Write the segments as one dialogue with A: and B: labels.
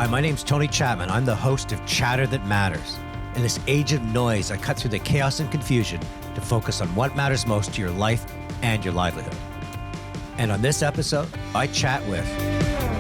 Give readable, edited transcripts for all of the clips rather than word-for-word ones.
A: Hi, my name's Tony Chapman. I'm the host of Chatter That Matters. In this age of noise, I cut through the chaos and confusion to focus on what matters most to your life and your livelihood. And on this episode, I chat with...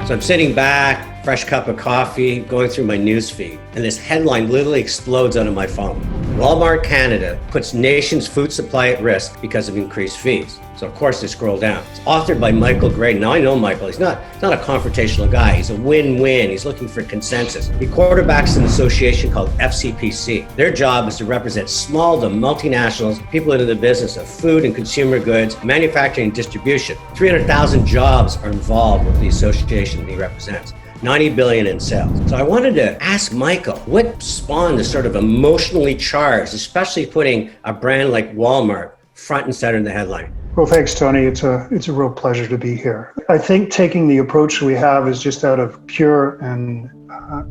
B: So I'm sitting back, fresh cup of coffee, going through my news feed, and this headline literally explodes out of my phone. Walmart Canada puts nation's food supply at risk because of increased fees. So of course I scroll down. It's authored by Michael Graydon. Now I know Michael, he's not a confrontational guy. He's a win-win. He's looking for consensus. He quarterbacks an association called FCPC. Their job is to represent small to multinationals, people into the business of food and consumer goods, manufacturing and distribution. 300,000 jobs are involved with the association he represents. 90 billion in sales. So I wanted to ask Michael, what spawned this sort of emotionally charged, especially putting a brand like Walmart front and center in the headline?
C: Well, thanks, Tony. It's a real pleasure to be here. I think taking the approach we have is just out of pure and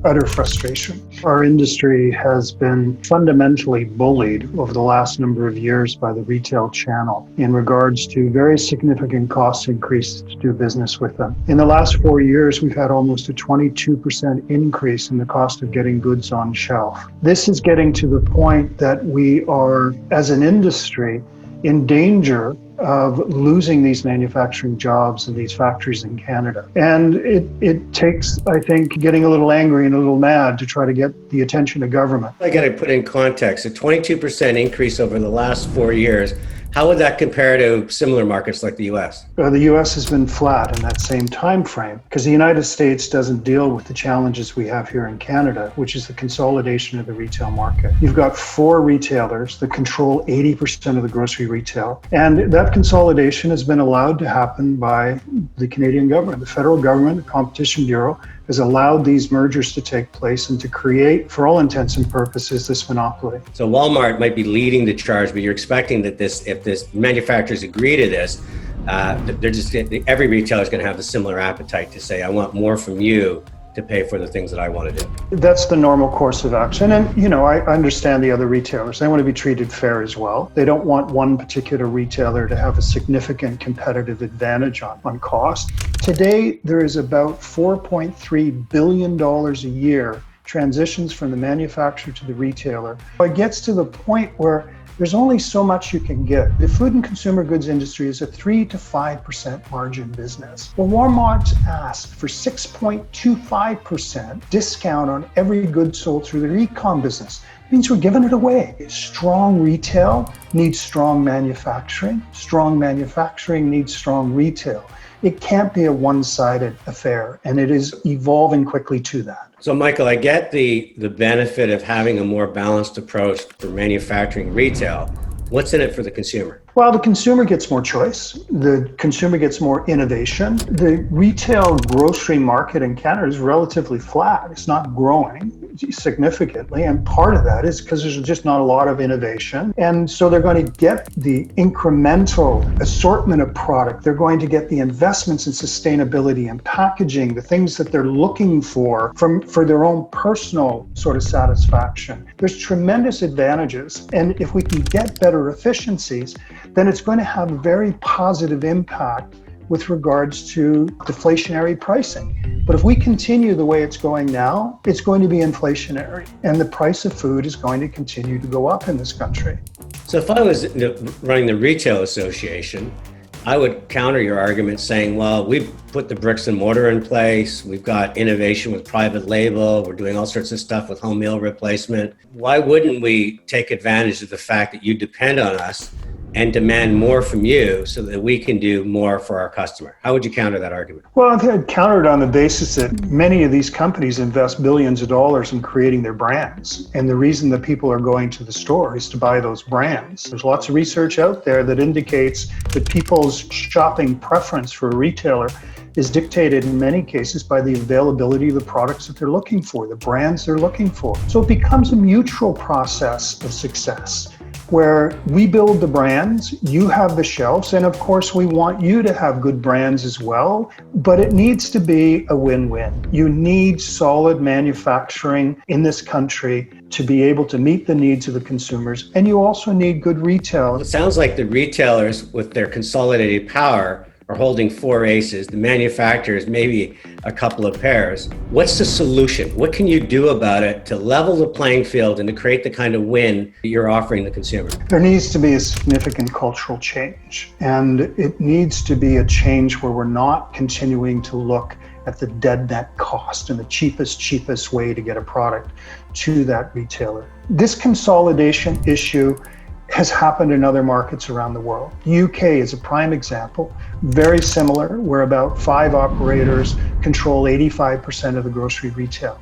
C: utter frustration. Our industry has been fundamentally bullied over the last number of years by the retail channel in regards to very significant cost increases to do business with them. In the last 4 years, we've had almost a 22% increase in the cost of getting goods on shelf. This is getting to the point that we are, as an industry, in danger of losing these manufacturing jobs in these factories in Canada. And it takes, I think, getting a little angry and a little mad to try to get the attention of government.
B: I got to put in context, a 22% increase over the last 4 years. How would that compare to similar markets like the U.S.?
C: The U.S. has been flat in that same time frame because the United States doesn't deal with the challenges we have here in Canada, which is the consolidation of the retail market. You've got 4 retailers that control 80% of the grocery retail, and that consolidation has been allowed to happen by the Canadian government. The federal government, the Competition Bureau, has allowed these mergers to take place and to create, for all intents and purposes, this monopoly.
B: So Walmart might be leading the charge, but you're expecting that if this manufacturers agree to this, every retailer is going to have a similar appetite to say, I want more from you to pay for the things that I want to do.
C: That's the normal course of action. And, I understand the other retailers. They want to be treated fair as well. They don't want one particular retailer to have a significant competitive advantage on cost. Today, there is about $4.3 billion a year transitions from the manufacturer to the retailer. It gets to the point where there's only so much you can get. The food and consumer goods industry is a 3 to 5% margin business. Well, Walmart's asked for 6.25% discount on every good sold through their e-com business. It means we're giving it away. Strong retail needs strong manufacturing. Strong manufacturing needs strong retail. It can't be a one-sided affair, and it is evolving quickly to that.
B: So, Michael, I get the benefit of having a more balanced approach for manufacturing retail. What's in it for the consumer?
C: Well, the consumer gets more choice. The consumer gets more innovation. The retail grocery market in Canada is relatively flat. It's not growing significantly. And part of that is because there's just not a lot of innovation. And so they're going to get the incremental assortment of product. They're going to get the investments in sustainability and packaging, the things that they're looking for their own personal sort of satisfaction. There's tremendous advantages. And if we can get better efficiencies, then it's going to have a very positive impact with regards to deflationary pricing. But if we continue the way it's going now, it's going to be inflationary, and the price of food is going to continue to go up in this country.
B: So if I was running the retail association, I would counter your argument saying, well, we've put the bricks and mortar in place. We've got innovation with private label. We're doing all sorts of stuff with home meal replacement. Why wouldn't we take advantage of the fact that you depend on us and demand more from you so that we can do more for our customer? How would you counter that argument?
C: Well, I think I'd counter it on the basis that many of these companies invest billions of dollars in creating their brands. And the reason that people are going to the store is to buy those brands. There's lots of research out there that indicates that people's shopping preference for a retailer is dictated in many cases by the availability of the products that they're looking for, the brands they're looking for. So it becomes a mutual process of success, where we build the brands, you have the shelves, and of course we want you to have good brands as well, but it needs to be a win-win. You need solid manufacturing in this country to be able to meet the needs of the consumers, and you also need good retail.
B: It sounds like the retailers, with their consolidated power, are holding 4 aces, the manufacturers maybe a couple of pairs. What's the solution? What can you do about it to level the playing field and to create the kind of win that you're offering the consumer?
C: There needs to be a significant cultural change, and it needs to be a change where we're not continuing to look at the dead net cost and the cheapest way to get a product to that retailer. This consolidation issue has happened in other markets around the world. The UK is a prime example, very similar, where about 5 operators control 85% of the grocery retail.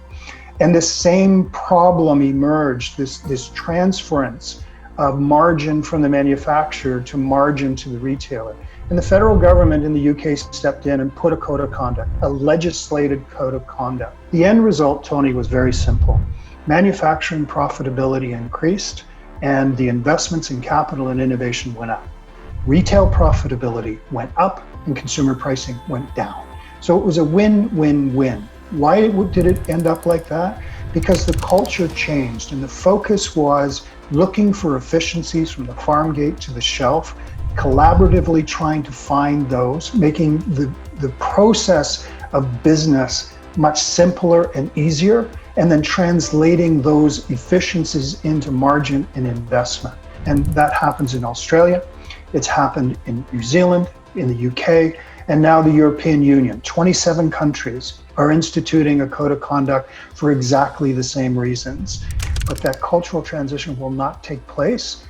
C: And this same problem emerged, this transference of margin from the manufacturer to margin to the retailer. And the federal government in the UK stepped in and put a code of conduct, a legislated code of conduct. The end result, Tony, was very simple. Manufacturing profitability increased, and the investments in capital and innovation went up. Retail profitability went up, and consumer pricing went down. So it was a win-win-win. Why did it end up like that? Because the culture changed, and the focus was looking for efficiencies from the farm gate to the shelf, collaboratively trying to find those, making the process of business much simpler and easier, and then translating those efficiencies into margin and investment. And that happens in Australia, it's happened in New Zealand, in the UK, and now the European Union. 27 countries are instituting a code of conduct for exactly the same reasons. But that cultural transition will not take place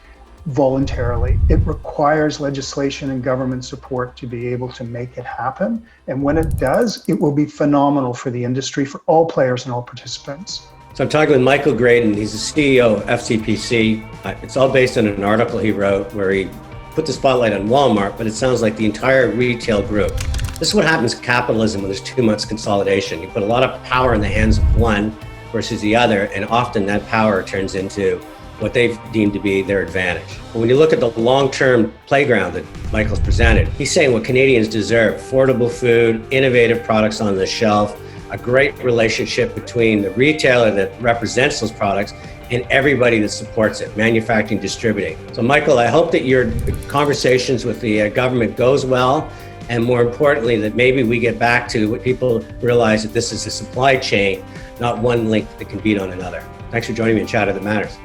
C: voluntarily. It requires legislation and government support to be able to make it happen. And when it does, it will be phenomenal for the industry, for all players and all participants.
B: So I'm talking with Michael Graydon. He's the CEO of FCPC. It's all based on an article he wrote where he put the spotlight on Walmart, but it sounds like the entire retail group. This is what happens in capitalism when there's too much consolidation. You put a lot of power in the hands of one versus the other, and often that power turns into what they've deemed to be their advantage. But when you look at the long-term playground that Michael's presented, he's saying what Canadians deserve: affordable food, innovative products on the shelf, a great relationship between the retailer that represents those products and everybody that supports it, manufacturing, distributing. So Michael, I hope that your conversations with the government goes well, and more importantly, that maybe we get back to what people realize, that this is a supply chain, not one link that can beat on another. Thanks for joining me in Chatter That Matters.